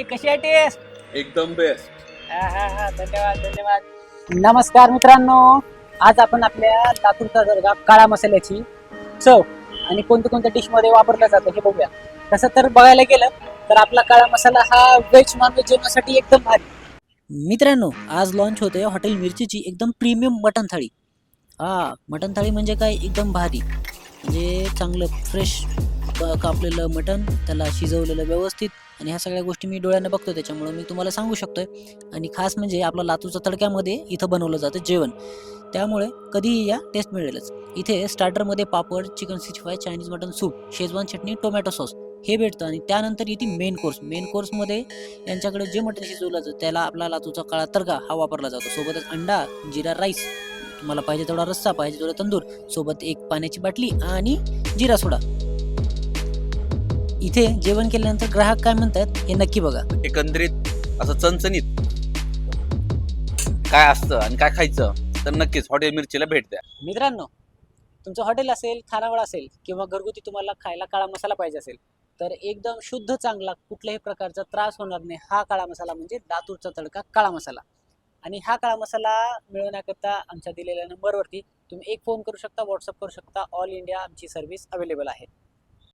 कशी आहे टेस्ट? एकदम बेस्ट. धन्यवाद धन्यवाद. नमस्कार मित्रांनो, आज आपण आपल्या लातूरचा दर्गा काळा मसाल्याची चव आणि कोणत्या डिश मध्ये वापरला जातं हे बघूया. तसं तर बघायला गेलं तर आपला काळा मसाला हा व्हेज नॉनव्हेज जेवणासाठी एकदम भारी. मित्रांनो, आज लॉन्च होते हॉटेल मिरचीची एकदम प्रीमियम मटण थाळी. मटण थाळी म्हणजे काय, एकदम भारी, म्हणजे चांगलं फ्रेश कापलेलं मटण, त्याला शिजवलेलं व्यवस्थित, आणि ह्या सगळ्या गोष्टी मी डोळ्यानं बघतो, त्याच्यामुळे मी तुम्हाला सांगू शकतोय. आणि खास म्हणजे आपलं लातूरच्या तडक्यामध्ये इथं बनवलं जातं जेवण, त्यामुळे कधीही या, टेस्ट मिळेलच. इथे स्टार्टरमध्ये papad, chicken 65, Chinese mutton soup, Schezwan चटणी, टोमॅटो सॉस हे भेटतं. आणि त्यानंतर येते मेन कोर्समध्ये यांच्याकडे जे मटण शिजवलं जातं त्याला आपला लातूरचा काळा तडका हा वापरला जातो. सोबतच अंडा, जिरा राईस, तुम्हाला पाहिजे तेवढा रस्सा, पाहिजे तेवढा तंदूर, सोबत एक पाण्याची बाटली आणि जिरा सोडा. इथे जेवण केल्यानंतर ग्राहक काय म्हणतात हे नक्की बघा. एकंदरीत असं चणचणीत काय असतं आणि काय खायचं तर नक्कीच हॉटेल मिरचीला भेट द्या. मित्रांनो, तुमचं हॉटेल असेल, खानावळ असेल किंवा घरगुती तुम्हाला खायला काळा मसाला पाहिजे असेल तर एकदम शुद्ध, चांगला, कुठल्याही प्रकारचा त्रास होणार नाही हा काळा मसाला म्हणजे लातूरचा तडका काळा मसाला. आणि हा काळा मसाला मिळवण्याकरता आमच्या दिलेल्या नंबरवरती तुम्ही एक फोन करू शकता, व्हॉट्सअप करू शकता. ऑल इंडिया आमची सर्व्हिस अवेलेबल आहे.